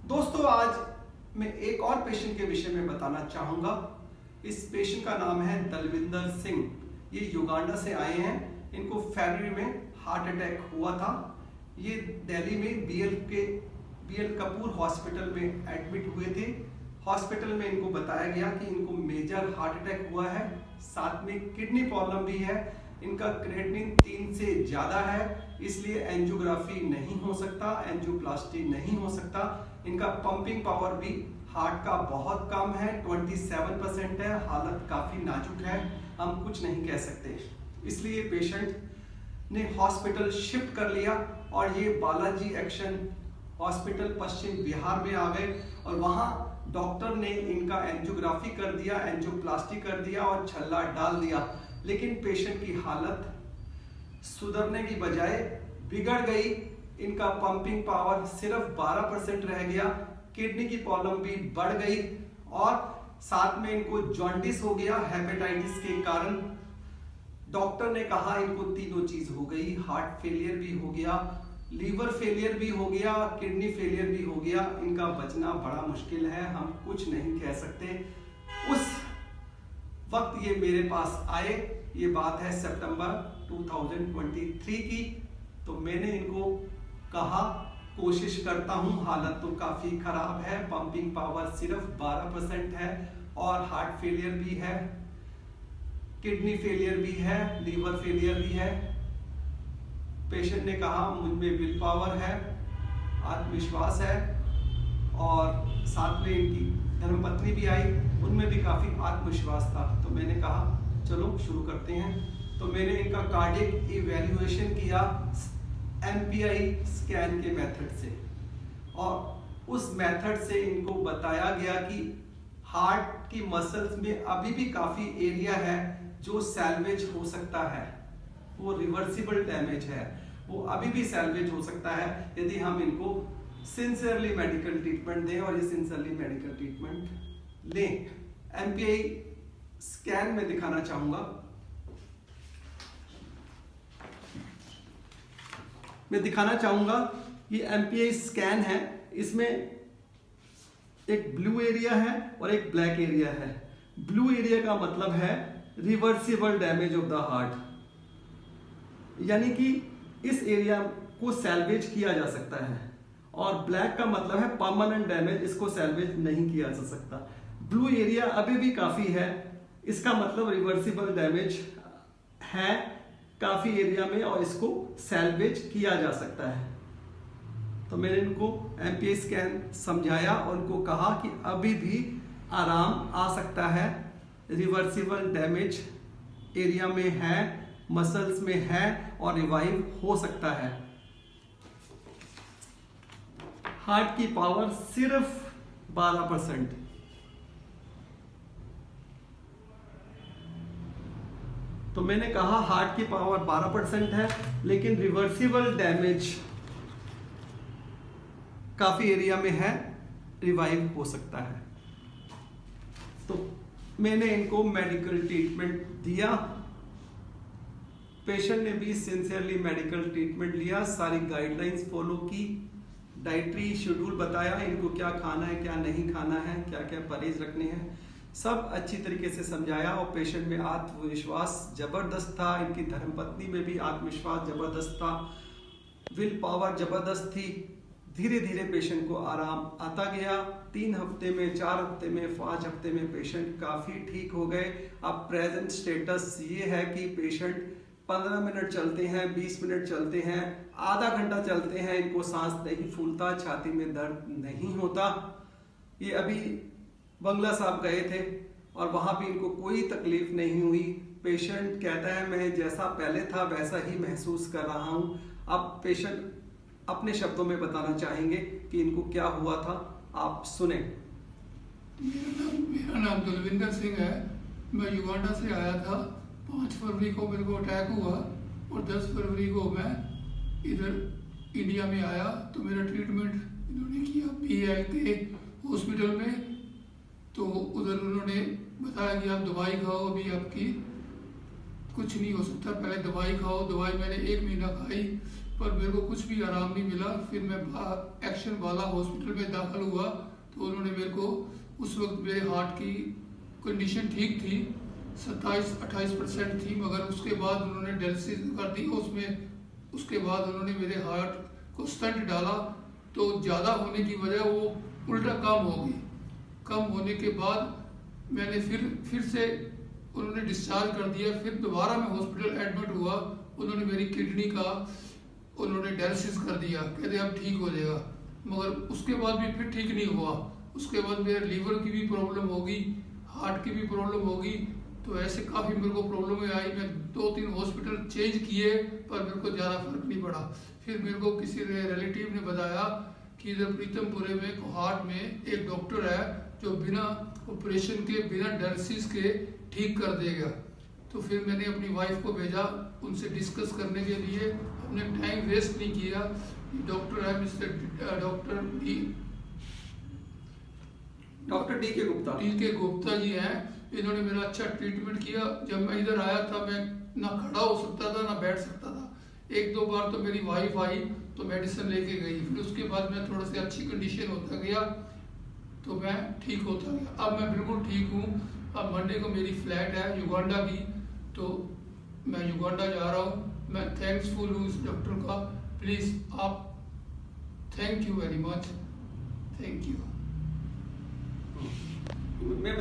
दोस्तों, आज मैं एक और पेशेंट के विषय में बताना चाहूँगा। इस पेशेंट का नाम है दलविंदर सिंह। ये युगांडा से आए हैं। इनको फरवरी में हार्ट अटैक हुआ था। ये दिल्ली में बीएल कपूर हॉस्पिटल में एडमिट हुए थे। हॉस्पिटल में इनको बताया गया कि इनको मेजर हार्ट अटैक हुआ है, साथ में किडनी प्रॉब्लम भी है। इनका क्रिएटिनिन 3 से ज़्यादा है, इसलिए एंजियोग्राफी नहीं हो सकता, एंजियोप्लास्टी नहीं हो सकता। इनका पंपिंग पावर भी हार्ट का बहुत कम है, 27% है। हालत काफ़ी नाजुक है, हम कुछ नहीं कह सकते। इसलिए पेशेंट ने हॉस्पिटल शिफ्ट कर लिया और ये बालाजी एक्शन हॉस्पिटल पश्चिम बिहार में आ गए और वहाँ डॉक्टर ने इनका एंजियोग्राफी कर दिया, एंजियोप्लास्टी कर दिया और छल्ला डाल दिया। लेकिन पेशेंट की हालत सुधरने की बजाय बिगड़ गई। इनका पंपिंग पावर सिर्फ 12% रह गया, किडनी की प्रॉब्लम भी बढ़ गई और साथ में इनको जॉन्डिस हो गया हेपेटाइटिस के कारण। डॉक्टर ने कहा इनको तीनों चीज हो गई, हार्ट फेलियर भी हो गया, लीवर फेलियर भी हो गया, किडनी फेलियर भी हो गया। इनका बचना बड़ा मुश्किल है, हम कुछ नहीं कह सकते। उस वक्त ये मेरे पास आए, ये बात है सितंबर 2023 की। तो मैंने इनको कहा कोशिश करता हूँ, हालत तो काफ़ी ख़राब है, पंपिंग पावर सिर्फ 12% है और हार्ट फेलियर भी है, किडनी फेलियर भी है, लीवर फेलियर भी है। पेशेंट ने कहा मुझ में विल पावर है, आत्मविश्वास है और साथ में इनकी धर्मपत्नी भी आई, उनमें भी काफ़ी आत्मविश्वास था। तो मैंने कहा चलो शुरू करते हैं। तो मैंने इनका कार्डियक इवैल्यूएशन किया एमपीआई स्कैन के मेथड से और उस मेथड से इनको बताया गया कि हार्ट की मसल्स में अभी भी काफ़ी एरिया है जो सैल्वेज हो सकता है, वो रिवर्सिबल डैमेज है, वो अभी भी सैल्वेज हो सकता है यदि हम इनको सिंसियरली मेडिकल ट्रीटमेंट दें और ये सिंसियरली मेडिकल ट्रीटमेंट लें। एमपीआई स्कैन में दिखाना चाहूंगा। मैं दिखाना चाहूंगा ये एमपीआई स्कैन है। इसमें एक ब्लू एरिया है और एक ब्लैक एरिया है। ब्लू एरिया का मतलब है reversible damage of the heart, यानी कि इस एरिया को सैल्वेज किया जा सकता है, और ब्लैक का मतलब है परमानेंट डैमेज, इसको सैल्वेज नहीं किया जा सकता। ब्लू एरिया अभी भी काफी है, इसका मतलब रिवर्सिबल डैमेज है काफी एरिया में और इसको सैल्वेज किया जा सकता है। तो मैंने इनको एमपीआई स्कैन समझाया और उनको कहा कि अभी भी आराम आ सकता है, रिवर्सिबल डैमेज एरिया में है, मसल्स में है और रिवाइव हो सकता है। हार्ट की पावर सिर्फ 12%। तो मैंने कहा हार्ट की पावर 12% है, लेकिन रिवर्सिबल डैमेज काफी एरिया में है, रिवाइव हो सकता है। तो मैंने इनको मेडिकल ट्रीटमेंट दिया। पेशेंट ने भी सिंसियरली मेडिकल ट्रीटमेंट लिया, सारी गाइडलाइंस फॉलो की, डाइटरी शेड्यूल बताया इनको क्या खाना है, क्या नहीं खाना है, क्या क्या परहेज रखने हैं, सब अच्छी तरीके से समझाया। और पेशेंट में आत्मविश्वास जबरदस्त था, इनकी धर्मपत्नी में भी आत्मविश्वास जबरदस्त था, विल पावर जबरदस्त थी। धीरे धीरे पेशेंट को आराम आता गया। 3 हफ्ते में, 4 हफ्ते में, 5 हफ्ते में पेशेंट काफ़ी ठीक हो गए। अब प्रेजेंट स्टेटस ये है कि पेशेंट 15 मिनट चलते हैं, 20 मिनट चलते हैं, आधा घंटा चलते हैं, इनको सांस नहीं फूलता, छाती में दर्द नहीं होता। ये अभी बंगला साहब गए थे और वहाँ भी इनको कोई तकलीफ नहीं हुई। पेशेंट कहता है मैं जैसा पहले था वैसा ही महसूस कर रहा हूँ। अब पेशेंट अपने शब्दों में बताना चाहेंगे कि इनको क्या हुआ था, आप सुने। मेरा नाम दलविंदर सिंह है। मैं युगांडा से आया था। 5 फरवरी को मेरे को अटैक हुआ और 10 फरवरी को मैं इधर इंडिया में आया। तो मेरा ट्रीटमेंट इन्होंने किया बीएल के हॉस्पिटल में। तो उधर उन्होंने बताया कि आप दवाई खाओ, अभी आपकी कुछ नहीं हो सकता, पहले दवाई खाओ। दवाई मैंने 1 महीना खाई, पर मेरे को कुछ भी आराम नहीं मिला। फिर मैं एक्शन वाला हॉस्पिटल में दाखिल हुआ तो उन्होंने मेरे को, उस वक्त मेरे हार्ट की कंडीशन ठीक थी, 27-28% थी, मगर उसके बाद उन्होंने डायलिसिस कर दी उसमें। उसके बाद उन्होंने मेरे हार्ट को स्टंट डाला तो ज़्यादा होने की वजह वो उल्टा कम हो गई। कम होने के बाद मैंने फिर से उन्होंने डिस्चार्ज कर दिया। फिर दोबारा मैं हॉस्पिटल एडमिट हुआ। उन्होंने मेरी किडनी का उन्होंने डायलिसिस कर दिया, कहते अब ठीक हो जाएगा, मगर उसके बाद भी फिर ठीक नहीं हुआ। उसके बाद मेरे लीवर की भी प्रॉब्लम होगी, हार्ट की भी प्रॉब्लम होगी। तो ऐसे काफ़ी मेरे को प्रॉब्लम आई। मैं 2-3 हॉस्पिटल चेंज किए पर मेरे को ज़्यादा फर्क नहीं पड़ा। फिर मेरे को किसी रिलेटिव ने बताया कि इधर प्रीतमपुरे में कोहाट में एक डॉक्टर है जो बिना ऑपरेशन के, बिना डायलिसिस के ठीक कर देगा। तो फिर मैंने अपनी वाइफ को भेजा उनसे डिस्कस करने के लिए। हमने टाइम वेस्ट नहीं किया। डॉक्टर है मिस्टर डॉक्टर डी के गुप्ता जी हैं। इन्होंने मेरा अच्छा ट्रीटमेंट किया। जब मैं इधर आया था मैं ना खड़ा हो सकता था ना बैठ सकता था। 1-2 बार तो मेरी वाइफ आई तो मेडिसिन लेके गई। फिर उसके बाद मैं थोड़ा सा अच्छी कंडीशन होता गया तो मैं ठीक होता गया। अब मैं बिल्कुल ठीक हूँ। अब मंडे को मेरी फ्लाइट है युगांडा की, तो मैं युगांडा जा रहा हूँ। मैं थैंक्सफुल हूँ इस डॉक्टर का। प्लीज़ आप, thank you very much, thank you. मैं